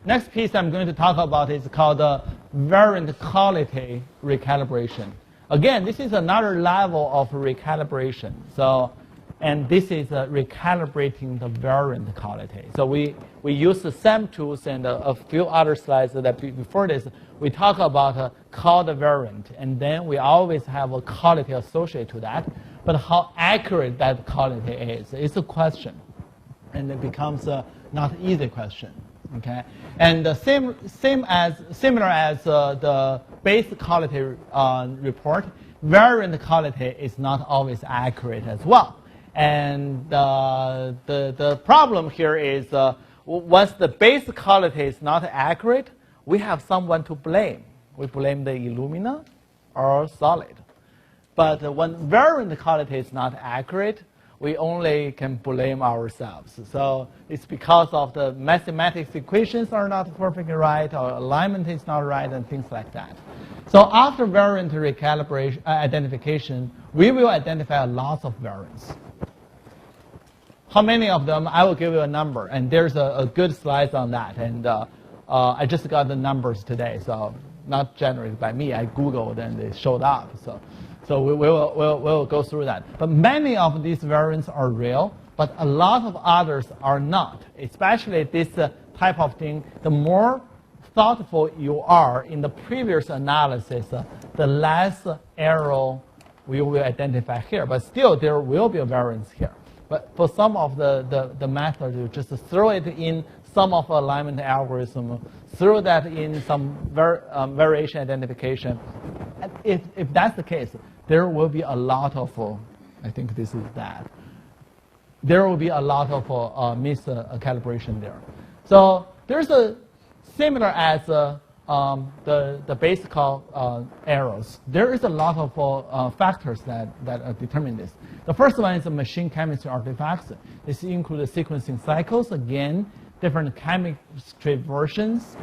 next piece I'm going to talk about is called variant quality recalibration. Again, this is another level of recalibration. So, and this is recalibrating the variant quality. So we use the SAM tools and a few other slides that before this, we talk about called variant, and then we always have a quality associated to that. But how accurate that quality is a question, and it becomes a not easy question. Okay, and similar as the base quality report, variant quality is not always accurate as well. And the problem here is once the base quality is not accurate, we have someone to blame. We blame the Illumina or Solid. But when variant quality is not accurate, we only can blame ourselves. So it's because of the mathematics equations are not perfectly right, or alignment is not right, and things like that. So after variant recalibration identification, we will identify lots of variants. How many of them? I will give you a number, and there's a good slide on that. And I just got the numbers today, so not generated by me. I Googled and they showed up. So we'll go through that. But many of these variants are real, but a lot of others are not. Especially this type of thing, the more thoughtful you are in the previous analysis, the less error we will identify here. But still, there will be a variance here. But for some of the methods, you just throw it in some of alignment algorithm, throw that in some variation identification. And if that's the case, there will be a lot of, I think this is that. There will be a lot of miscalibration there. So there's a similar as the basic errors. There is a lot of factors that determine this. The first one is the machine chemistry artifacts. This includes sequencing cycles. Again, different chemistry versions.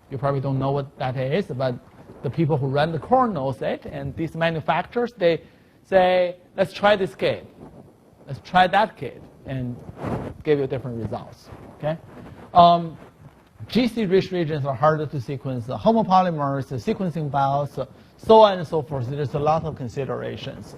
You probably don't know what that is, but the people who run the core knows it. And these manufacturers, they say, let's try this kit. Let's try that kit, and give you different results. Okay. GC-rich regions are harder to sequence. The homopolymers, the sequencing bios, so on and so forth. There's a lot of considerations.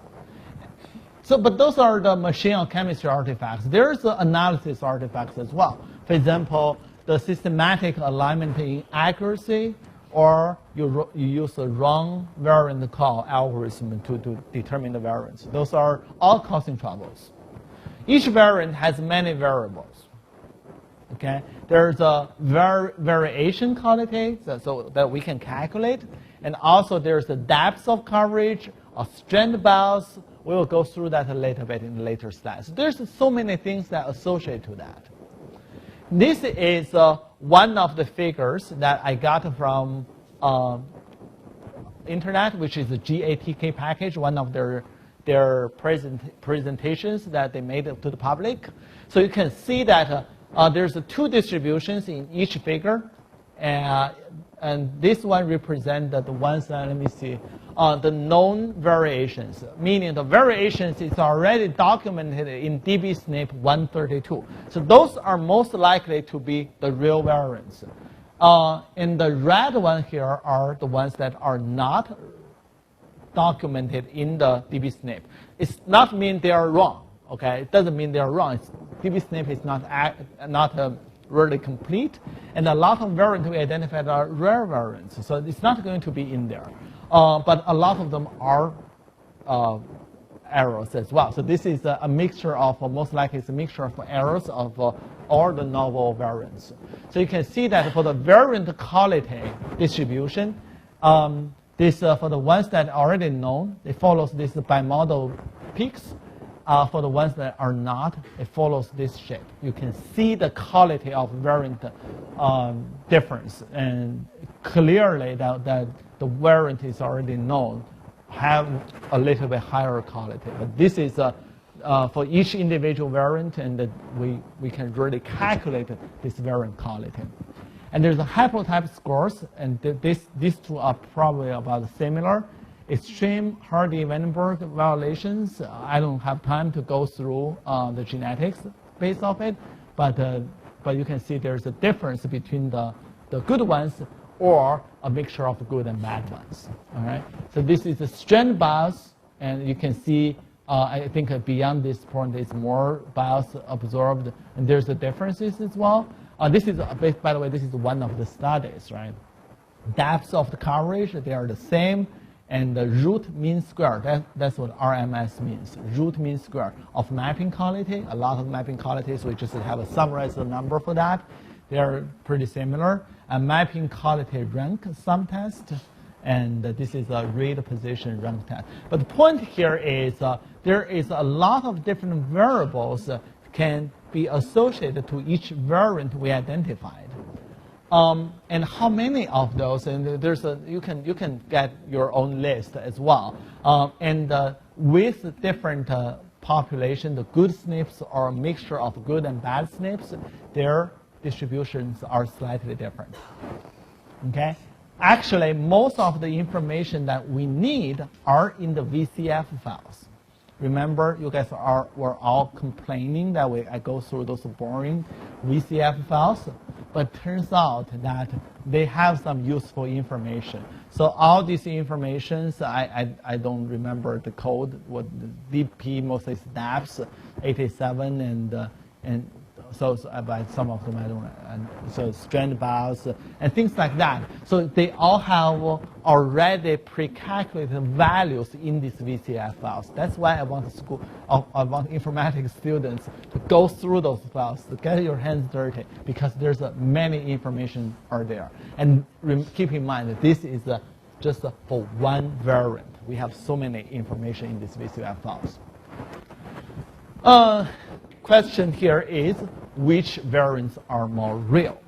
So, but those are the machine or chemistry artifacts. There's the analysis artifacts as well. For example, the systematic alignment inaccuracy, or you use the wrong variant call algorithm to determine the variance. Those are all causing troubles. Each variant has many variables. Okay, there's a variation quality so that we can calculate, and also there's the depth of coverage, a strand bias. We will go through that a little bit in the later slides. There's so many things that associate to that. This is one of the figures that I got from internet, which is the GATK package, one of their presentations that they made to the public. So you can see that there's two distributions in each figure, and this one represents the ones that, let me see, the known variations, meaning the variations is already documented in dbSNP 132. So those are most likely to be the real variants. And the red one here are the ones that are not documented in the dbSNP. It's not mean they are wrong. Okay, it doesn't mean they are wrong. dbSNP is not really complete, and a lot of variants we identified are rare variants, so it's not going to be in there. But a lot of them are errors as well. So this is a mixture of, most likely it's a mixture of errors of all the novel variants. So you can see that for the variant quality distribution, this for the ones that are already known, it follows this bimodal peaks. For the ones that are not, it follows this shape. You can see the quality of variant difference, and clearly that the variant is already known have a little bit higher quality. But this is for each individual variant, and we can really calculate this variant quality. And there's a haplotype scores, and these two are probably about similar. Extreme Hardy-Vandenberg violations, I don't have time to go through the genetics base of it, but but you can see there's a difference between the good ones or a mixture of good and bad ones. All right. So this is a strand bias, and you can see. I think beyond this point, is more bias absorbed, and there's the differences as well. This is, by the way, this is one of the studies, right? Depths of the coverage, they are the same, and the root mean square, that's what RMS means, root mean square of mapping quality. A lot of mapping qualities, we just have a summarized number for that. They are pretty similar. A mapping quality rank sum test, and this is a read position rank test. But the point here is there is a lot of different variables can be associated to each variant we identified. And how many of those? And there's you can get your own list as well. And with different population, the good SNPs or a mixture of good and bad SNPs, their distributions are slightly different. Okay. Actually, most of the information that we need are in the VCF files. Remember, you guys were all complaining that I go through those boring VCF files, but turns out that they have some useful information. So all these informations, I don't remember the code, what the DP mostly is DAPS 87 and so by some of them I don't, and so strand bias and things like that. So they all have already pre-calculated values in these VCF files. That's why I want informatics students to go through those files, to get your hands dirty, because there's many information are there. And keep in mind that this is just for one variant. We have so many information in these VCF files. Question here is, which variants are more real?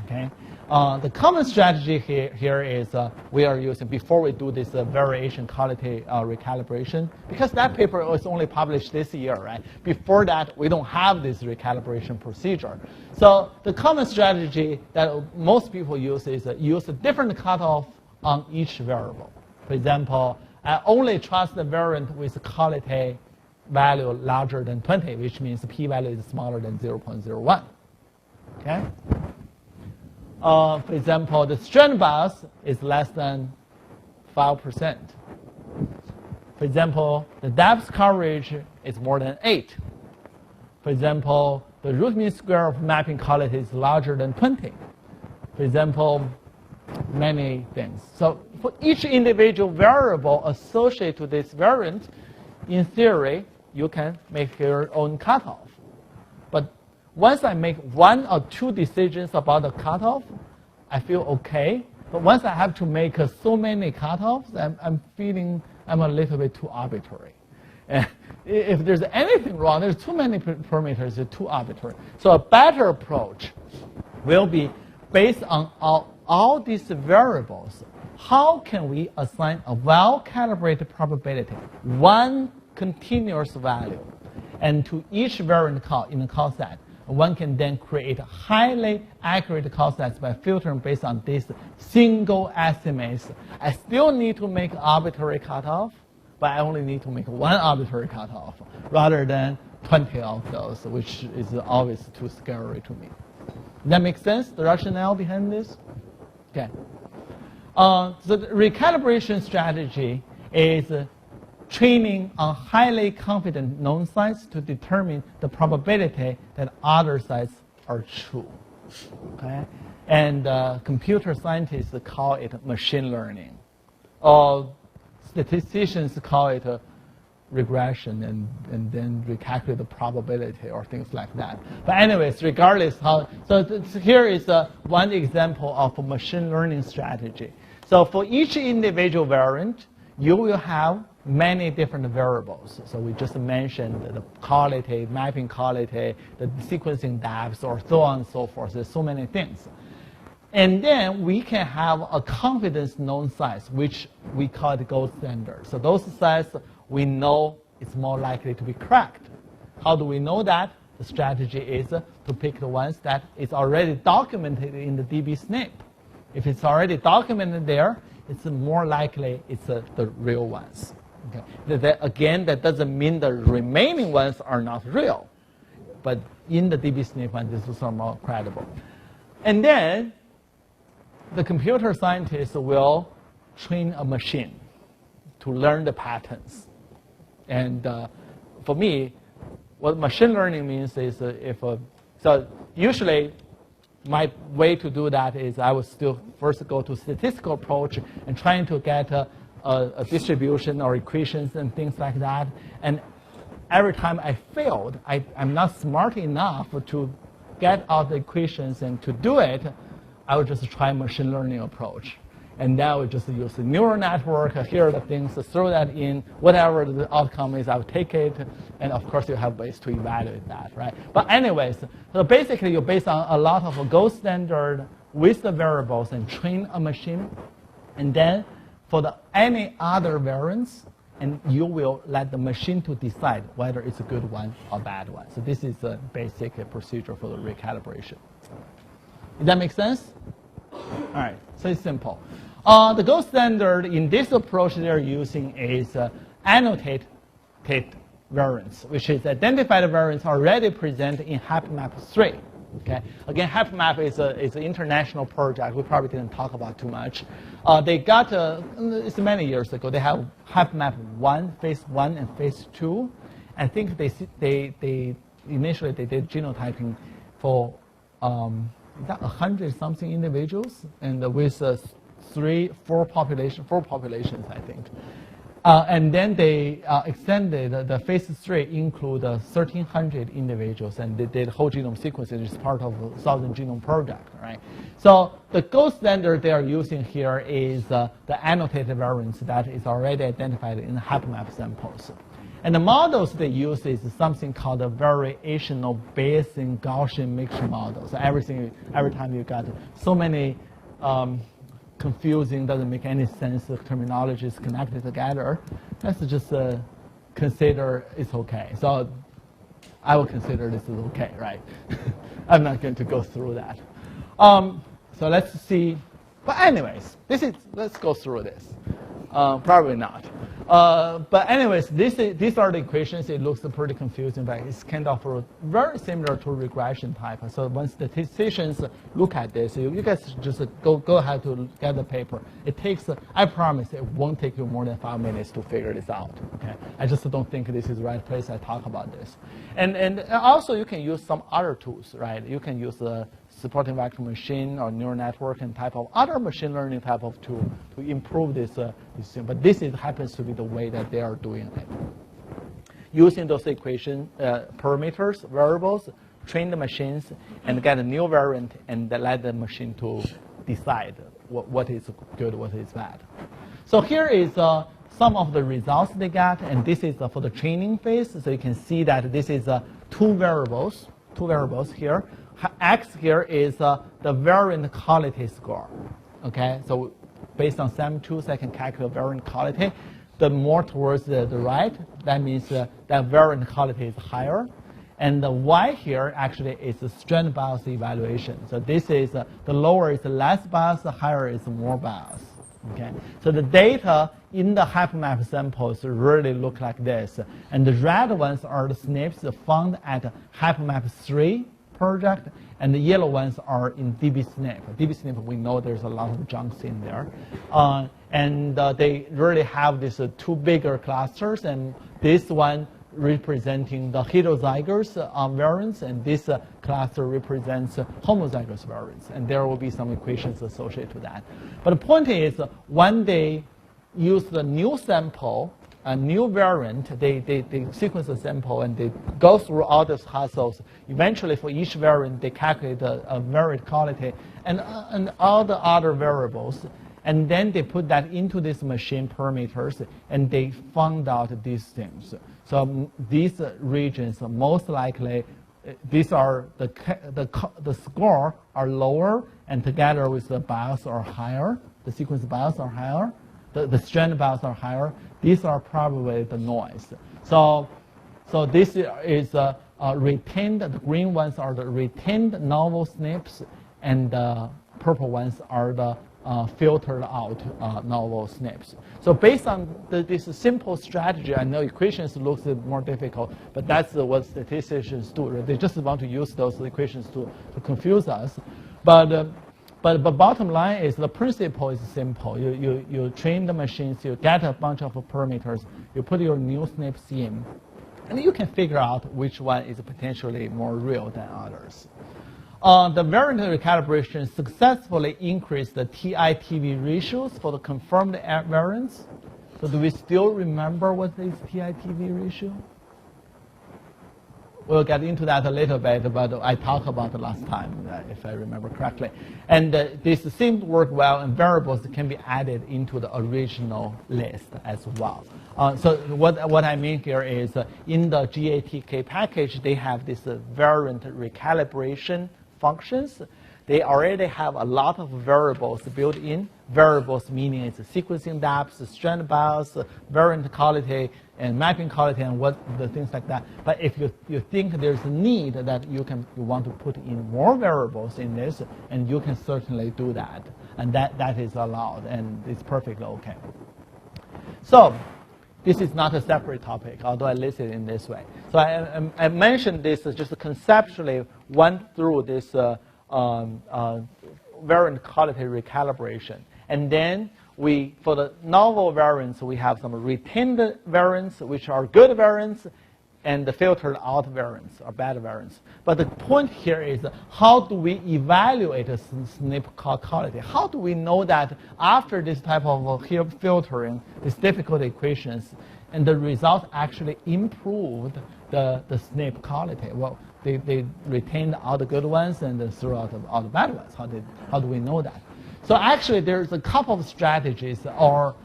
Okay. The common strategy here is we are using, before we do this variation quality recalibration, because that paper was only published this year, right? Before that, we don't have this recalibration procedure. So the common strategy that most people use is use a different cutoff on each variable. For example, I only trust the variant with quality value larger than 20, which means the p-value is smaller than 0.01. Okay? For example, the strand bias is less than 5%. For example, the depth coverage is more than 8. For example, the root mean square of mapping quality is larger than 20. For example, many things. So for each individual variable associated to this variant, in theory, you can make your own cutoff. But once I make one or two decisions about the cutoff, I feel okay. But once I have to make so many cutoffs, I'm feeling I'm a little bit too arbitrary. And if there's anything wrong, there's too many parameters, it's too arbitrary. So a better approach will be based on all these variables. How can we assign a well-calibrated probability, one continuous value, and to each variant in the call set, one can then create highly accurate call sets by filtering based on these single estimates. I still need to make arbitrary cutoff, but I only need to make one arbitrary cutoff rather than 20 of those, which is always too scary to me. Does that make sense, the rationale behind this? Okay. So the recalibration strategy is training on highly confident known sites to determine the probability that other sites are true. Okay? And computer scientists call it machine learning. Statisticians call it regression and then recalculate the probability or things like that. But anyways, regardless how, so here is one example of a machine learning strategy. So for each individual variant, you will have many different variables. So we just mentioned the quality, mapping quality, the sequencing depth, or so on and so forth. There's so many things. And then we can have a confidence known size, which we call it gold standard. So those sites we know it's more likely to be correct. How do we know that? The strategy is to pick the ones that is already documented in the DB SNP. If it's already documented there, it's more likely it's the real ones. Okay. Again, that doesn't mean the remaining ones are not real. But in the dbSNP, and this is more credible. And then the computer scientists will train a machine to learn the patterns. And for me, what machine learning means is so usually my way to do that is I would still first go to statistical approach and trying to get a distribution or equations and things like that. And every time I failed, I'm not smart enough to get out the equations and to do it, I would just try machine learning approach. And then I would just use the neural network, here are the things, throw that in, whatever the outcome is, I would take it, and of course you have ways to evaluate that, right? But anyways, so basically you base on a lot of a gold standard with the variables and train a machine, and then for any other variance, and you will let the machine to decide whether it's a good one or bad one. So this is a basic procedure for the recalibration. Does that make sense? All right, so it's simple. The gold standard in this approach they're using is annotated variance, which is identified variance already present in HapMap 3. Okay. Again, HapMap is an international project. We probably didn't talk about too much. They got it's many years ago. They have HapMap 1, phase 1, and phase 2. I think they initially they did genotyping for 100-something individuals, and with four populations, I think. And then they extended the phase 3 include 1,300 individuals, and they did whole genome sequencing, which is part of the 1,000 Genome Project, right? So the gold standard they are using here is the annotated variance that is already identified in the HapMap samples. And the models they use is something called a variational Bayesian Gaussian mixture model. So every time you got so many confusing, doesn't make any sense, the terminologies connected together, let's just consider it's okay. So I will consider this is okay, right? I'm not going to go through that. So let's see. But anyways, let's go through this. Probably not. But anyways, these are the equations. It looks pretty confusing, but it's kind of very similar to regression type. So when statisticians look at this, you guys just go ahead to get the paper. It takes, I promise, it won't take you more than 5 minutes to figure this out. Okay? I just don't think this is the right place I talk about this. And also you can use some other tools, right? You can use the supporting vector machine or neural network and type of other machine learning type of tool to improve this thing. But this happens to be the way that they are doing it. Using those equation parameters, variables, train the machines and get a new variant and let the machine to decide what is good, what is bad. So here is some of the results they got, and this is for the training phase. So you can see that this is two variables here. X here is the variant quality score. Okay, so based on SAM2, I can calculate variant quality. The more towards the right, that means that variant quality is higher. And the Y here actually is the strand bias evaluation. So this is the lower is less bias, the higher is more bias. Okay, so the data in the HapMap samples really look like this. And the red ones are the SNPs found at HapMap 3 project, and the yellow ones are in dbSNP. dbSNP, we know there's a lot of junks in there. And they really have these two bigger clusters, and this one representing the heterozygous variants, and this cluster represents homozygous variants. And there will be some equations associated with that. But the point is, when they use the new sample, a new variant, they sequence the sample and they go through all those hassles. Eventually, for each variant, they calculate a variant quality and all the other variables. And then they put that into these machine parameters, and they found out these things. So these regions, most likely, these are the score are lower, and together with the bias are higher. The sequence bias are higher. The strand bias are higher. These are probably the noise. So this is retained. The green ones are the retained novel SNPs, and the purple ones are the filtered out novel SNPs. So based on this simple strategy, I know equations looks more difficult, but that's what statisticians do. Right? They just want to use those equations to confuse us. But bottom line is the principle is simple. You train the machines, you get a bunch of parameters, you put your new SNPs in, and you can figure out which one is potentially more real than others. The variant recalibration successfully increased the TI-TV ratios for the confirmed variants. So do we still remember what is TI-TV ratio? We'll get into that a little bit, but I talked about it last time, if I remember correctly. And this seemed to work well, and variables can be added into the original list as well. So what I mean here is in the GATK package, they have this variant recalibration functions. They already have a lot of variables built in. Variables meaning it's sequencing depth, strand bias, variant quality, and mapping quality, and what the things like that. But if you think there's a need that you want to put in more variables in this, and you can certainly do that, and that is allowed, and it's perfectly okay. So this is not a separate topic, although I listed it in this way. So I mentioned this just conceptually went through this variant quality recalibration. And then for the novel variants, we have some retained variants, which are good variants, and the filtered out variants are bad variants. But the point here is, how do we evaluate a SNP quality? How do we know that after this type of filtering, these difficult equations, and the results actually improved the SNP quality? Well, they retained all the good ones and threw out all the bad ones. How do we know that? So actually, there's a couple of strategies or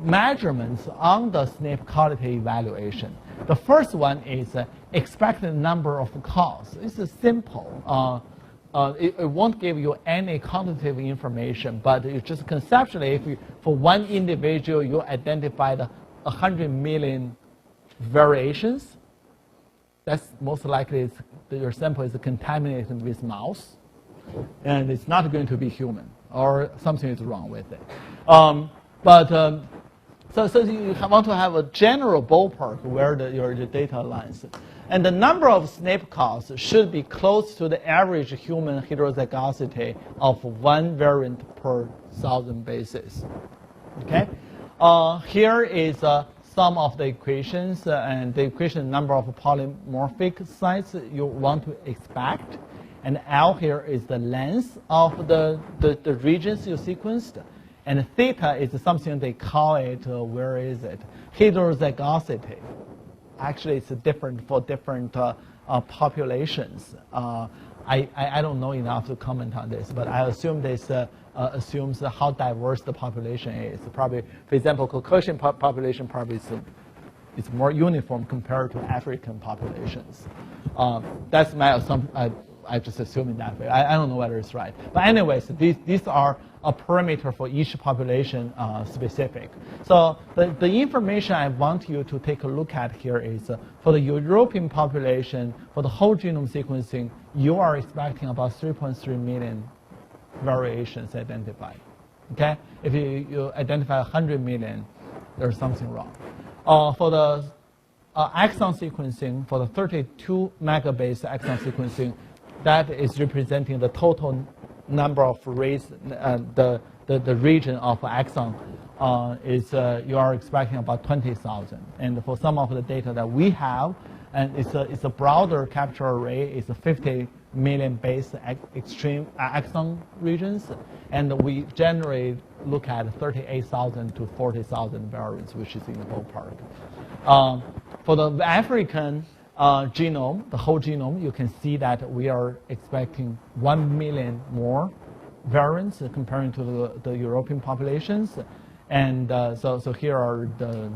measurements on the SNP quality evaluation. The first one is expected number of calls. It's simple. It won't give you any quantitative information, but it's just conceptually, if for one individual you identified 100 million variations, that's most likely your sample is contaminated with mouse, and it's not going to be human, or something is wrong with it. So you want to have a general ballpark where your data lies. And the number of SNP calls should be close to the average human heterozygosity of one variant per 1,000 bases. Okay? Here is some of the equations, and the equation number of polymorphic sites you want to expect. And L here is the length of the regions you sequenced. And theta is something they call it, where is it? Heterozygosity. Actually, it's different for different populations. I don't know enough to comment on this, but I assume this assumes how diverse the population is. Probably, for example, Caucasian population probably is more uniform compared to African populations. That's my assumption. I just assume it that way. I don't know whether it's right. But anyways, these are a parameter for each population specific. So the information I want you to take a look at here is for the European population, for the whole genome sequencing, you are expecting about 3.3 million variations identified. Okay? If you identify 100 million, there's something wrong. For the exon sequencing, for the 32 megabase exon sequencing, that is representing the total number of race, the region of exon you are expecting about 20,000. And for some of the data that we have, and it's a broader capture array, it's a 50 million base extreme exon regions, and we generally look at 38,000 to 40,000 variants, which is in the ballpark. For the African genome, the whole genome, you can see that we are expecting 1 million more variants comparing to the European populations. And so here are the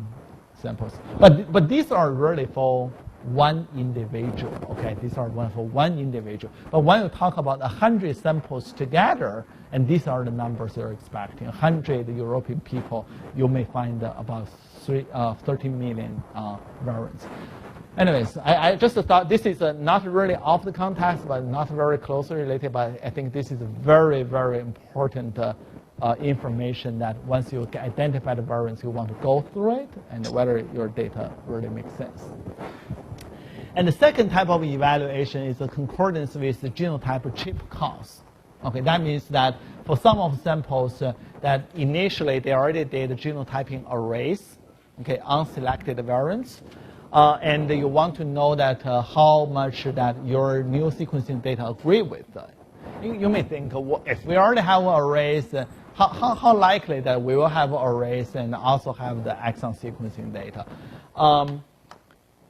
samples. But these are really for one individual, okay? These are for one individual. But when you talk about 100 samples together, and these are the numbers you're expecting, 100 European people, you may find about 13 million variants. Anyways, I just thought this is not really off the context, but not very closely related, but I think this is a very, very important information that once you identify the variants, you want to go through it and whether your data really makes sense. And the second type of evaluation is the concordance with the genotype chip counts. Okay, that means that for some of the samples that initially they already did genotyping arrays, okay, unselected variants, and you want to know that how much that your new sequencing data agree with. You may think, well, if we already have arrays, how likely that we will have arrays and also have the exon sequencing data?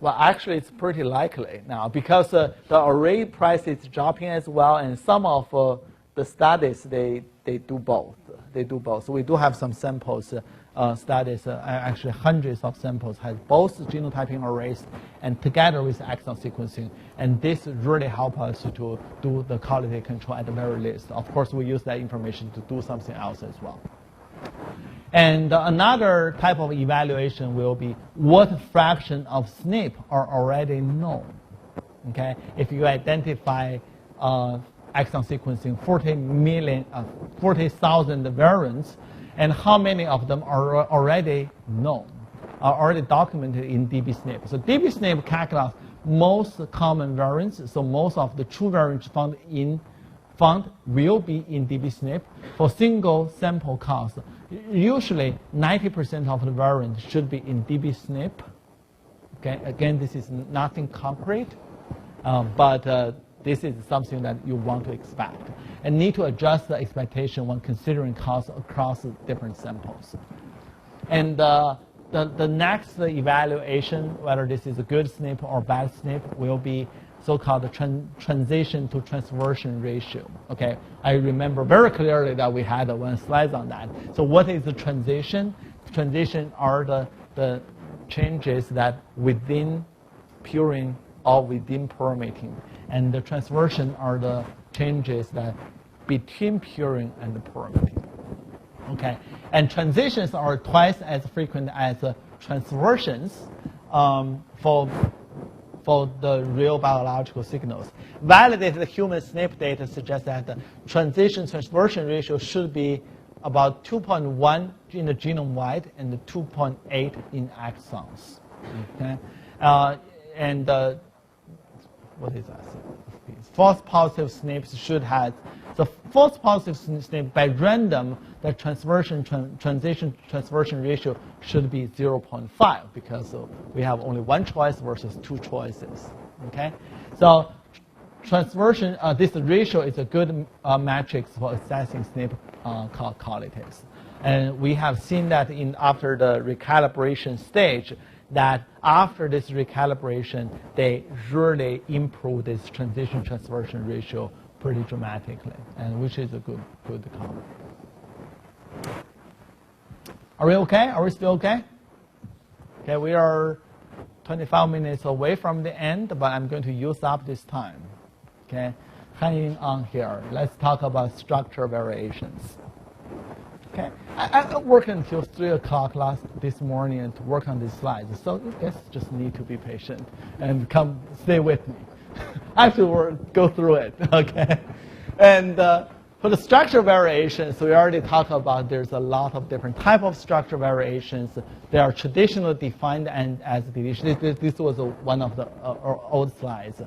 Well, actually, it's pretty likely now because the array price is dropping as well, and some of the studies they do both. They do both. So we do have some samples. Studies, actually hundreds of samples, have both genotyping arrays and together with exon sequencing. And this really helps us to do the quality control at the very least. Of course, we use that information to do something else as well. And another type of evaluation will be what fraction of SNP are already known. Okay, if you identify exon sequencing 40,000 variants, and how many of them are already known, are already documented in dbSNP. So dbSNP calculates most common variants, so most of the true variants found will be in dbSNP. For single sample counts, usually 90% of the variants should be in dbSNP. Okay, again, this is nothing concrete, but this is something that you want to expect and need to adjust the expectation when considering costs across different samples. And the next evaluation, whether this is a good SNP or bad SNP, will be so-called transition to transversion ratio. Okay, I remember very clearly that we had one slide on that. So what is the transition? Transition are the changes that within purine or within permeating. And the transversion are the changes that between purine and the permeating. Okay, and transitions are twice as frequent as transversions for the real biological signals. Validated human SNP data suggests that the transition-transversion ratio should be about 2.1 in the genome wide and 2.8 in exons. Okay, what is that? False positive SNPs should have, so false positive SNP by random, the transition transversion ratio should be 0.5 because we have only one choice versus two choices. Okay, so transversion, this ratio is a good matrix for assessing SNP qualities, and we have seen that after the recalibration stage, that after this recalibration, they really improve this transition transversion ratio pretty dramatically, and which is a good comment. Are we okay? Are we still okay? Okay, we are 25 minutes away from the end, but I'm going to use up this time. Okay, hanging on here. Let's talk about structure variations. Okay, I worked until 3 o'clock this morning to work on these slides, so you guys just need to be patient and stay with me. I have to go through it, okay? And for the structure variations, we already talked about there's a lot of different type of structure variations. They are traditionally defined and as deletions. This was one of the old slides.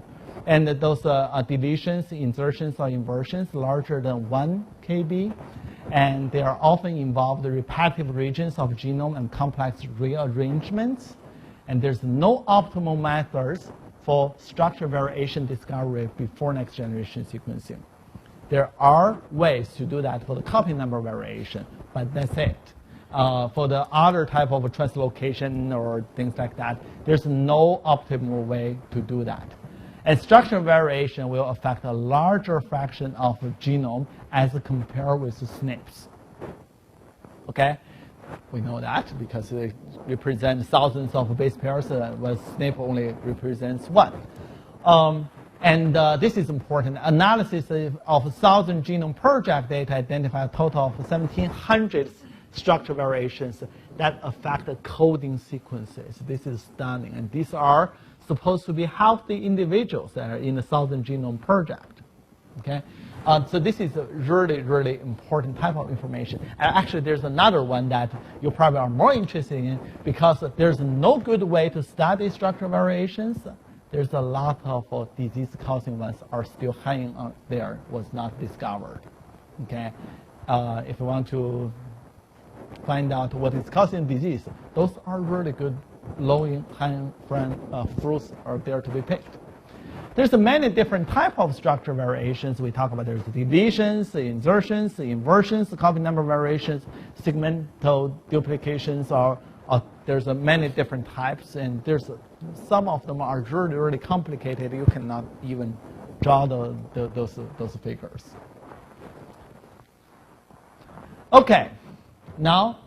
And those deletions, insertions, or inversions larger than 1 kb. And they are often involved in repetitive regions of genome and complex rearrangements. And there's no optimal methods for structure variation discovery before next generation sequencing. There are ways to do that for the copy number variation, but that's it. For the other type of translocation or things like that, there's no optimal way to do that. And structural variation will affect a larger fraction of the genome as compared with the SNPs. Okay? We know that because they represent thousands of base pairs, whereas SNP only represents 1. And this is important. Analysis of 1,000 genome project data identify a total of 1,700 structure variations that affect the coding sequences. This is stunning. And these are supposed to be healthy individuals that are in the 1,000 genome project. Okay? So this is a really, really important type of information. And actually, there's another one that you probably are more interested in because there's no good way to study structural variations. There's a lot of disease-causing ones are still hanging out there, was not discovered. Okay, if you want to find out what is causing disease, those are really good low-hanging fruits are there to be picked. There's many different types of structure variations. We talk about there's deletions, insertions, inversions, copy number variations, segmental duplications, or there's many different types, and there's some of them are really, really complicated. You cannot even draw those figures. Okay, now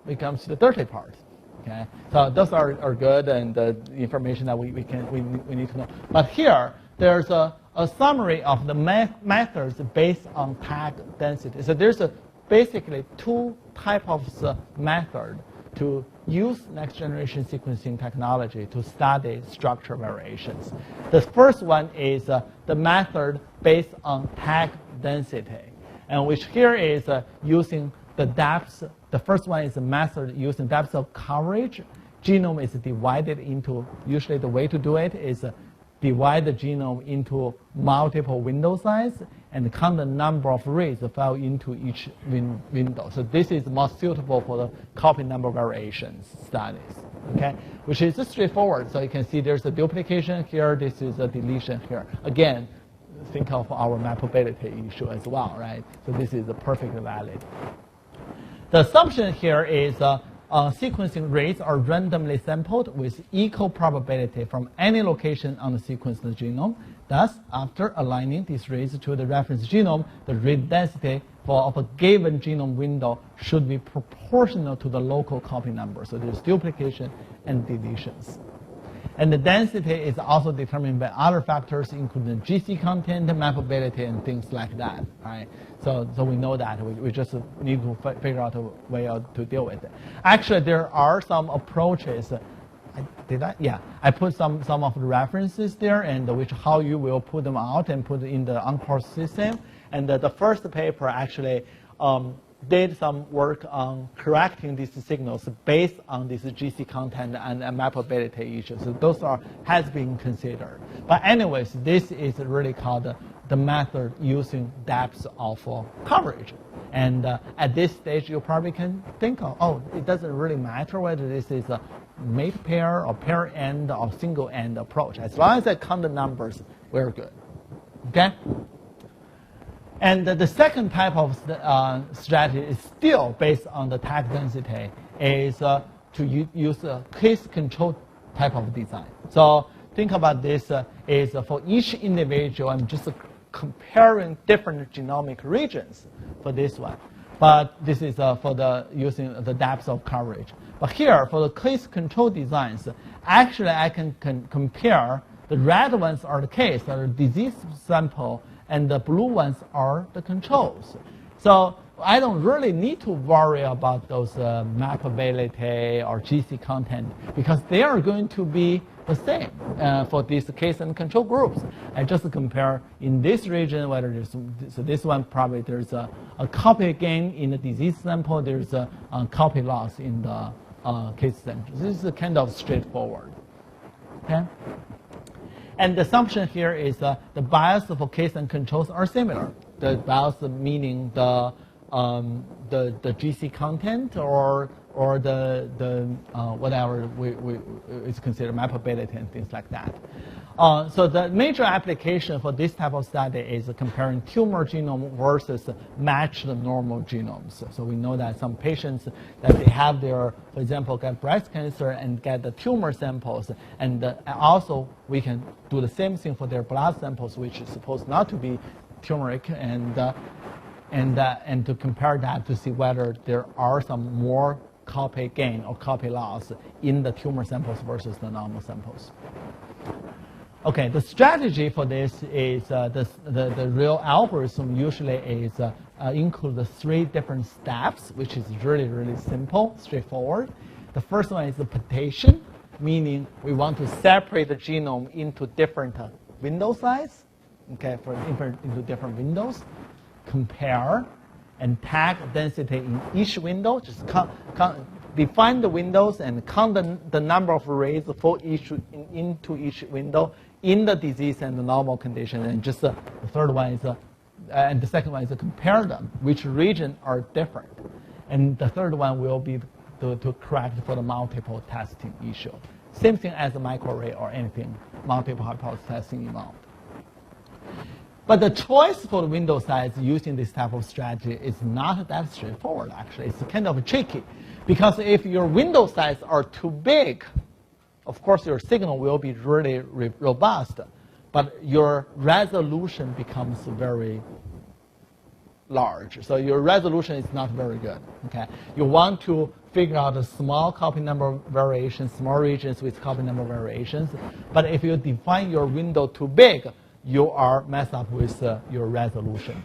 we come to the dirty part. Okay, so those are good and the information that we need to know. But here there's a summary of the methods based on tag density. So there's basically two types of method to use next generation sequencing technology to study structure variations. The first one is the method based on tag density, and which here is using the depth. The first one is a method using depth of coverage. Genome is divided into, usually the way to do it is divide the genome into multiple window size and count the number of reads that fell into each window. So this is most suitable for the copy number variations studies, okay? Which is straightforward. So you can see there's a duplication here, this is a deletion here. Again, think of our mappability issue as well, right? So this is perfectly valid. The assumption here is sequencing rates are randomly sampled with equal probability from any location on the sequenced genome. Thus, after aligning these rates to the reference genome, the read density of a given genome window should be proportional to the local copy number. So there's duplication and deletions. And the density is also determined by other factors, including GC content, mappability, and things like that, right? So we know that. We just need to figure out a way to deal with it. Actually, there are some approaches. I put some of the references there, and how you will put them out and put it in the OnCourse system. And the first paper actually did some work on correcting these signals based on this GC content and mappability issues. So those has been considered. But anyways, this is really called the method using depth of coverage. And at this stage, you probably can think of, it doesn't really matter whether this is a mate pair or pair end or single end approach. As long as I count the numbers, we're good. Okay? And the second type of strategy is still based on the tag density, is to use a case control type of design. So think about this is for each individual, I'm just comparing different genomic regions for this one. But this is for using the depth of coverage. But here, for the case control designs, actually I can compare the red ones are the case, are the disease sample, and the blue ones are the controls. So I don't really need to worry about those mappability or GC content because they are going to be the same for these case and control groups. I just compare in this region whether there's, so this one probably there's a copy gain in the disease sample, there's a copy loss in the case sample. This is kind of straightforward. Okay? And the assumption here is the bias for case and controls are similar. The bias meaning the GC content or the whatever is considered mappability and things like that. So the major application for this type of study is comparing tumor genome versus matched normal genomes. So we know that some patients that they have their, for example, get breast cancer and get the tumor samples, and also we can do the same thing for their blood samples, which is supposed not to be tumoric, and to compare that to see whether there are some more copy gain or copy loss in the tumor samples versus the normal samples. Okay, the strategy for this is the real algorithm usually is include the 3 different steps, which is really, really simple, straightforward. The first one is the partition, meaning we want to separate the genome into different window size. okay, into different windows, compare, and tag density in each window. Just define the windows and count the number of arrays for into each window in the disease and the normal condition. And just the third one is, and the second one is to compare them, which region are different. And the third one will be to correct for the multiple testing issue. Same thing as a microarray or anything, multiple hypothesis testing involved. But the choice for the window size using this type of strategy is not that straightforward, actually. It's kind of tricky. Because if your window size are too big, of course your signal will be really robust, but your resolution becomes very large. So your resolution is not very good. Okay? You want to figure out a small copy number variations, small regions with copy number variations. But if you define your window too big, you are messed up with your resolution.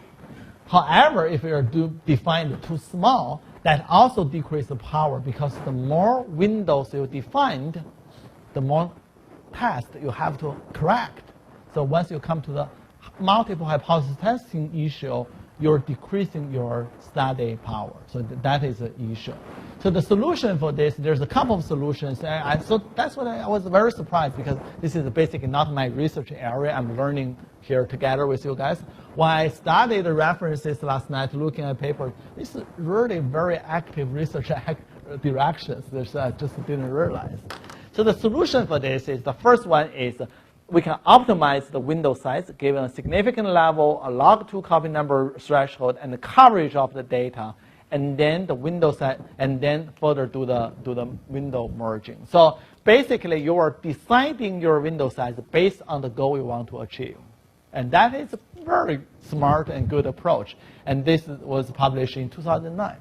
However, if you are defined too small, that also decreases the power, because the more windows you defined, the more tests you have to correct. So once you come to the multiple hypothesis testing issue, you're decreasing your study power. So that is an issue. So the solution for this, there's a couple of solutions. So that's what I was very surprised, because this is basically not my research area. I'm learning here together with you guys. When I studied the references last night, looking at papers, this is really very active research directions. I just didn't realize. So the solution for this is, the first one is, we can optimize the window size given a significant level, a log2 copy number threshold, and the coverage of the data, and then the window size, and then further do the window merging. So basically, you are deciding your window size based on the goal you want to achieve. And that is a very smart and good approach. And this was published in 2009.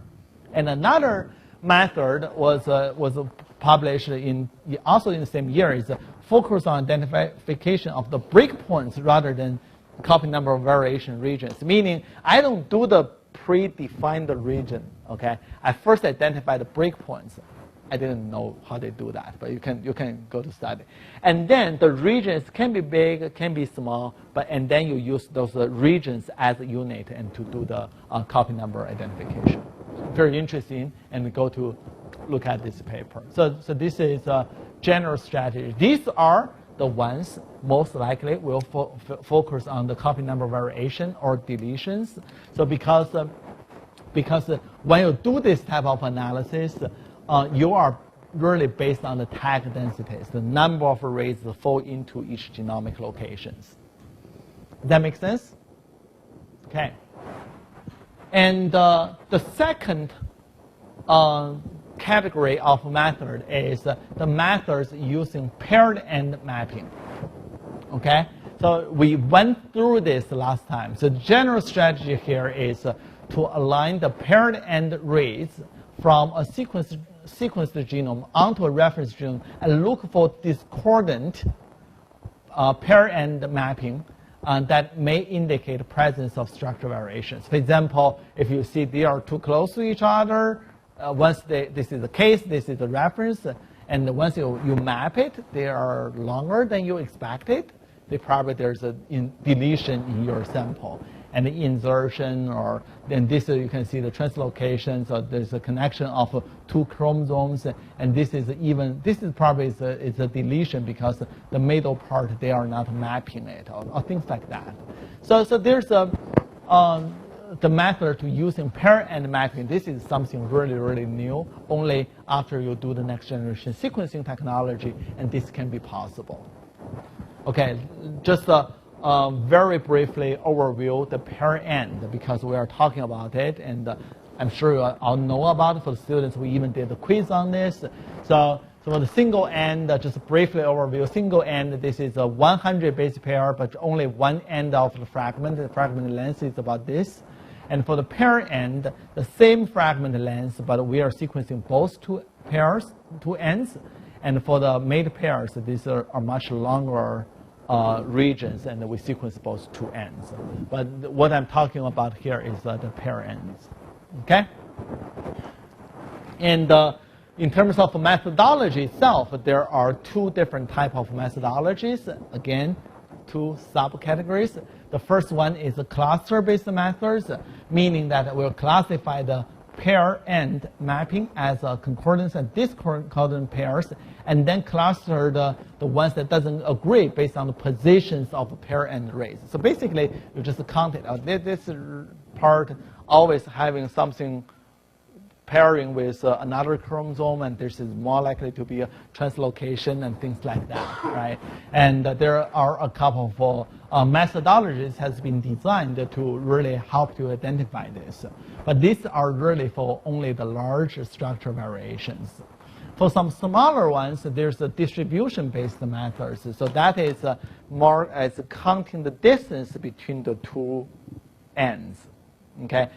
And another method was published also in the same year, is focus on identification of the breakpoints rather than copy number variation regions. Meaning, I don't do the predefined region. Okay, I first identify the breakpoints. I didn't know how they do that, but you can go to study. And then the regions can be big, can be small, and then you use those regions as a unit and to do the copy number identification. Very interesting, and we go to look at this paper. So this is a general strategy. These are the ones most likely will focus on the copy number variation or deletions. So because when you do this type of analysis, you are really based on the tag densities, the number of arrays that fall into each genomic locations. Does that make sense? Okay. And the second category of method is the methods using paired end mapping. Okay? So we went through this last time. So the general strategy here is to align the paired end reads from a sequenced genome onto a reference genome and look for discordant pair end mapping that may indicate the presence of structural variations. For example, if you see they are too close to each other, once this is the case, this is the reference, and once you map it, they are longer than you expected, there's a deletion in your sample. And the insertion, or then this you can see the translocation, so there's a connection of two chromosomes, and this is probably a deletion because the middle part they are not mapping it, or things like that. So there's the method to using pair end mapping. This is something really new. Only after you do the next generation sequencing technology, and this can be possible. Okay, just very briefly overview the pair end, because we are talking about it, and I'm sure you all know about it. For the students, we even did a quiz on this. So for the single end, just briefly overview. Single end, this is a 100 base pair, but only one end of the fragment. The fragment length is about this. And for the pair end, the same fragment length, but we are sequencing both two ends. And for the mate pairs, these are much longer regions, and we sequence both two ends. But what I'm talking about here is the pair ends. Okay? And in terms of methodology itself, there are two different types of methodologies. Again, two subcategories. The first one is cluster-based methods, meaning that we'll classify the pair-end mapping as a concordance and discordant pairs, and then cluster the ones that doesn't agree based on the positions of pair-end arrays. So basically, you just count it out. This part always having something pairing with another chromosome, and this is more likely to be a translocation and things like that, right? And there are a couple of methodologies has been designed to really help to identify this. But these are really for only the large structure variations. For some smaller ones, there's a distribution-based methods. So that is more as counting the distance between the two ends, okay?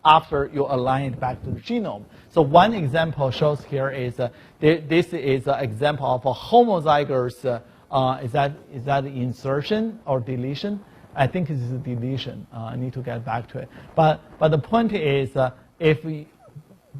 After you align it back to the genome. So one example shows here is this is an example of a homozygous. Is that insertion or deletion? I think it's a deletion. I need to get back to it. But the point is,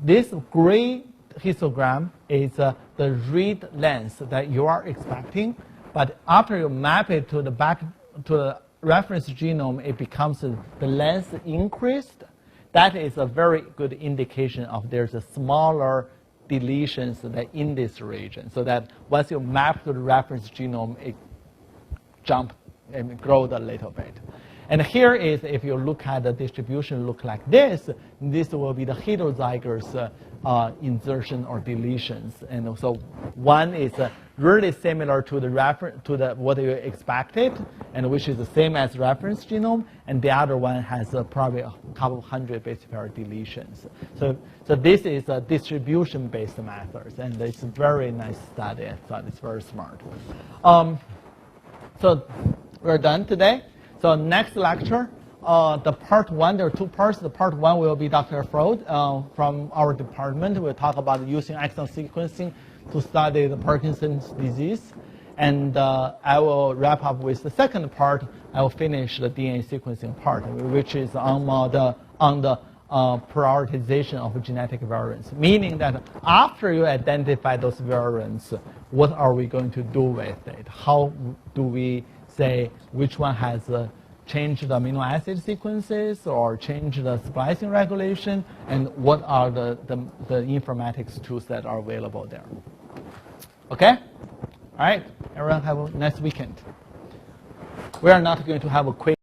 this gray histogram is the read length that you are expecting, but after you map it to the reference genome, it becomes the length increased. That is a very good indication of there's a smaller deletions that in this region, so that once you map to the reference genome, it jumps and grows a little bit. And here is, if you look at the distribution look like this will be the heterozygous insertion or deletions. And so one is really similar to the what you expected, and which is the same as reference genome, and the other one has probably a couple hundred base pair deletions. So this is a distribution-based methods, and it's a very nice study. I thought it's very smart. So we're done today. So next lecture, the part one, there are two parts. The part one will be Dr. Freud from our department. We'll talk about using exon sequencing to study the Parkinson's disease. And I will wrap up with the second part. I will finish the DNA sequencing part, which is on the prioritization of genetic variants, meaning that after you identify those variants, what are we going to do with it? How do we say which one has changed the amino acid sequences or changed the splicing regulation, and what are the informatics tools that are available there? Okay? All right, everyone have a nice weekend. We are not going to have a quick